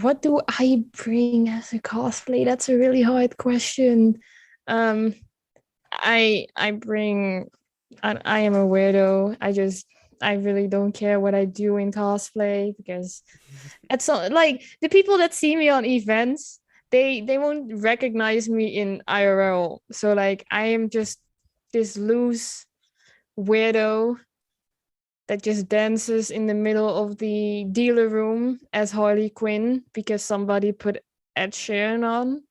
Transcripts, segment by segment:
What do I bring as a cosplay? That's a really hard question. Um, I bring. I am a weirdo. I really don't care what I do in cosplay because it's not like the people that see me on events. They won't recognize me in IRL. So like I am just this loose weirdo that just dances in the middle of the dealer room as Harley Quinn because somebody put Ed Sheeran on,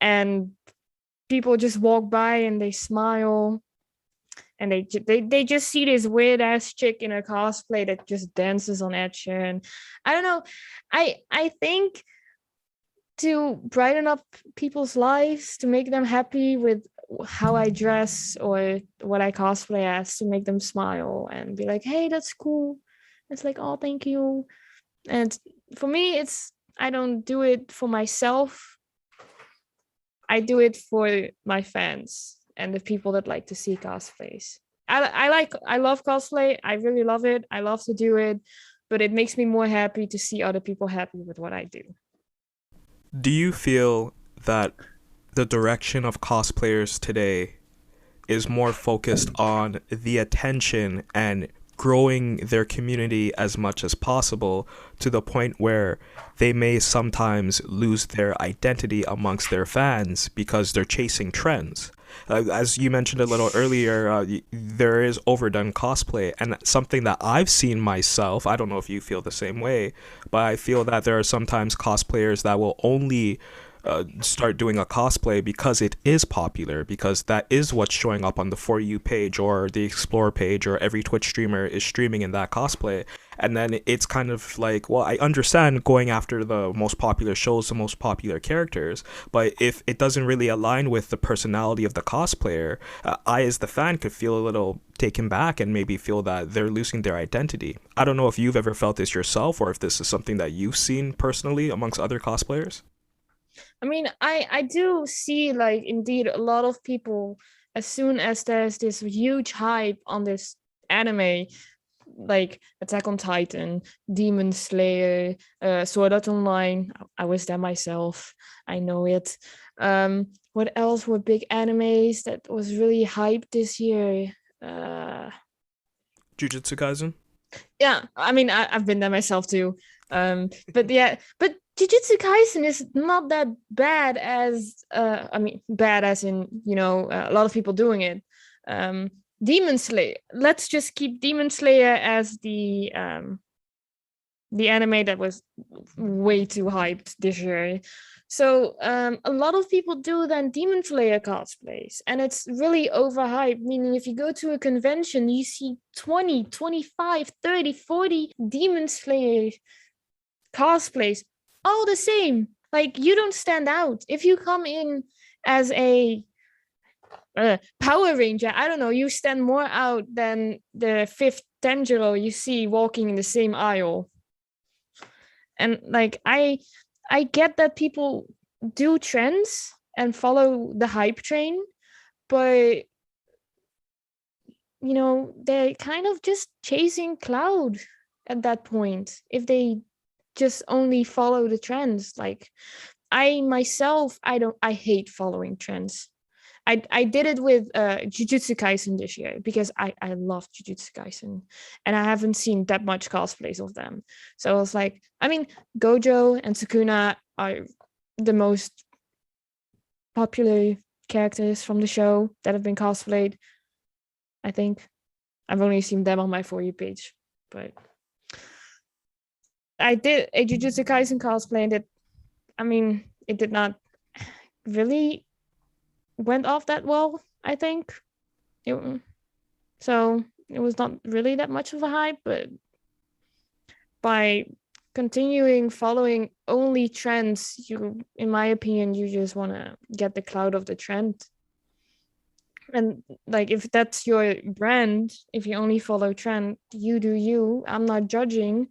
and people just walk by and they smile, and they just see this weird ass chick in a cosplay that just dances on Ed Sheeran. I don't know. I think to brighten up people's lives, to make them happy with how I dress or what I cosplay as, to make them smile and be like, "Hey, that's cool." It's like, "Oh, thank you." And for me, it's I don't do it for myself. I do it for my fans and the people that like to see cosplays. I love cosplay. I really love it. I love to do it, but it makes me more happy to see other people happy with what I do. Do you feel that the direction of cosplayers today is more focused on the attention and growing their community as much as possible to the point where they may sometimes lose their identity amongst their fans because they're chasing trends? As you mentioned a little earlier, there is overdone cosplay, and something that I've seen myself. I don't know if you feel the same way, but I feel that there are sometimes cosplayers that will only start doing a cosplay because it is popular, because that is what's showing up on the For You page or the Explore page, or every Twitch streamer is streaming in that cosplay. And then it's kind of like, well, I understand going after the most popular shows, the most popular characters, but if it doesn't really align with the personality of the cosplayer, I, as the fan, could feel a little taken back and maybe feel that they're losing their identity. I don't know if you've ever felt this yourself or if this is something that you've seen personally amongst other cosplayers. I mean, I do see like indeed a lot of people as soon as there's this huge hype on this anime like Attack on Titan, Demon Slayer, Sword Art Online. I was there myself. I know it. What else were big animes that was really hyped this year? Uh, Jujutsu Kaisen? yeah, I mean, I've been there myself too. But yeah, but Jujutsu Kaisen is not that bad as I mean, bad as in a lot of people doing it. Um, Demon Slayer. Let's just keep Demon Slayer as the anime that was way too hyped this year. So a lot of people do then Demon Slayer cosplays, and it's really overhyped. Meaning, if you go to a convention, you see 20, 25, 30, 40 Demon Slayer cosplays, all the same. Like, you don't stand out. If you come in as a Power Ranger, I don't know, you stand more out than the fifth Tanjiro you see walking in the same aisle. And like I get that people do trends and follow the hype train, but they're kind of just chasing cloud at that point if they just only follow the trends. Like, I myself, I hate following trends. I did it with Jujutsu Kaisen this year because I love Jujutsu Kaisen, and I haven't seen that much cosplays of them. So I was like, I mean, Gojo and Sukuna are the most popular characters from the show that have been cosplayed. I think I've only seen them on my For You page, but I did a Jujutsu Kaisen cosplay, and it did not really went off that well. I think it, so it was not really that much of a hype, but by continuing following only trends, in my opinion, you just want to get the cloud of the trend. And like, if that's your brand, if you only follow trend, you do you. I'm not judging,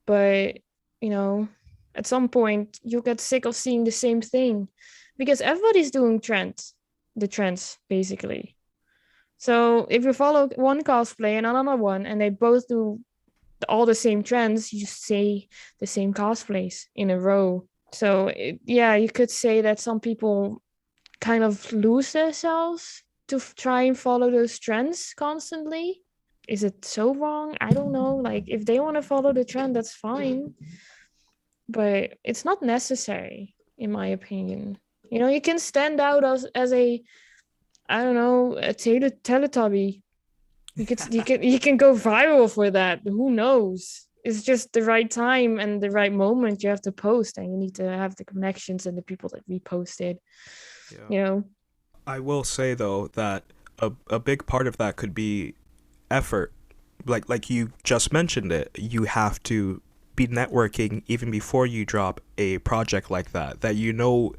but you know, at some point you'll get sick of seeing the same thing because everybody's doing the trends basically. So if you follow one cosplay and another one, and they both do all the same trends, you say the same cosplays in a row. So yeah, you could say that some people kind of lose themselves to try and follow those trends constantly. Is it so wrong? I don't know. Like, if they want to follow the trend, that's fine, but it's not necessary, in my opinion. You know, you can stand out as a, I don't know, a Teletubby. You can go viral for that. Who knows? It's just the right time and the right moment you have to post, and you need to have the connections and the people that reposted. Yeah. You know, I will say though that a big part of that could be effort. Like you just mentioned it, you have to be networking even before you drop a project like that you know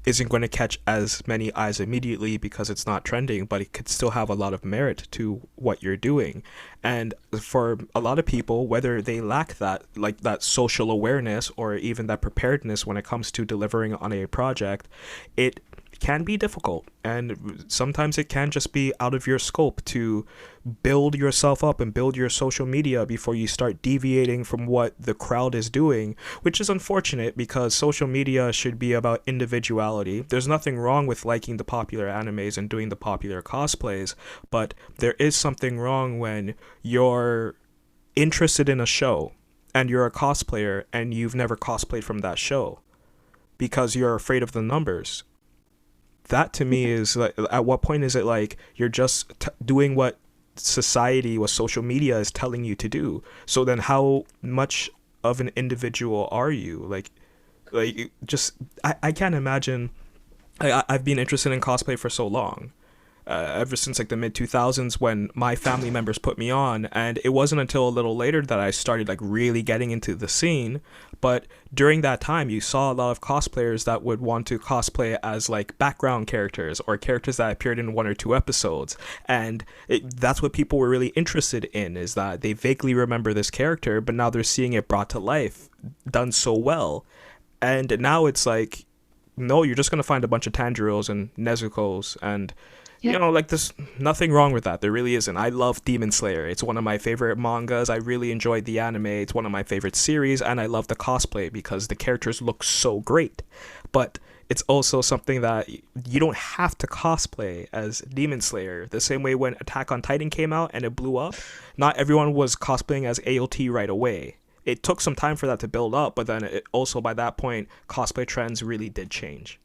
isn't going to catch as many eyes immediately because it's not trending, but it could still have a lot of merit to what you're doing. And for a lot of people, whether they lack that, like that social awareness or even that preparedness when it comes to delivering on a project, it can be difficult, and sometimes it can just be out of your scope to build yourself up and build your social media before you start deviating from what the crowd is doing, which is unfortunate because social media should be about individuality. There's nothing wrong with liking the popular animes and doing the popular cosplays, but there is something wrong when you're interested in a show and you're a cosplayer and you've never cosplayed from that show because you're afraid of the numbers. That to me is like, at what point is it like you're just doing what society, what social media is telling you to do? So then how much of an individual are you? Like just I can't imagine. I've been interested in cosplay for so long, ever since like the mid 2000s when my family members put me on, and it wasn't until a little later that I started like really getting into the scene. But during that time you saw a lot of cosplayers that would want to cosplay as like background characters or characters that appeared in one or two episodes, and that's what people were really interested in, is that they vaguely remember this character but now they're seeing it brought to life, done so well. And now it's like, no, you're just going to find a bunch of Tanjiros and Nezuko's, and yeah, like there's nothing wrong with that. There really isn't. I love Demon Slayer. It's one of my favorite mangas. I really enjoyed the anime. It's one of my favorite series, and I love the cosplay because the characters look so great. But it's also something that you don't have to cosplay as Demon Slayer. The same way when Attack on Titan came out and it blew up, not everyone was cosplaying as AOT right away. It took some time for that to build up, but then it also by that point, cosplay trends really did change.